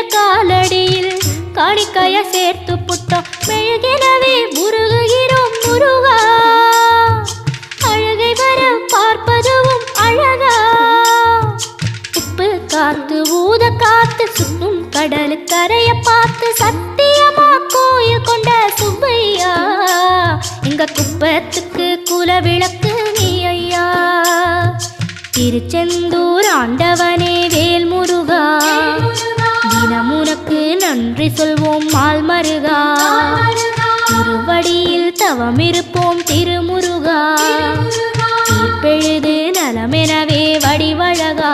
காலடியில் காணிக்கைய சேர்த்து புட்டோம் மெழுகினவே முருகுகிறோம் முருகா அழகை வர பார்ப்பதுவும் அழகா உப்பு காத்து ஊத காத்து சுற்றும் கடலு கரைய பார்த்து சத்தியமா கோயில் கொண்ட சுப்பையா எங்க குப்பத்துக்கு குலவிளக்கு நீ ஐயா திருச்செந்தூர் ஆண்டவனே வேல் முருகா தினமுனக்கு நன்றி சொல்வோம் மால் மருகா திருவடியில் தவமிருப்போம் திருமுருகா தீர்ப்பெழுது நலமெனவே வடிவழகா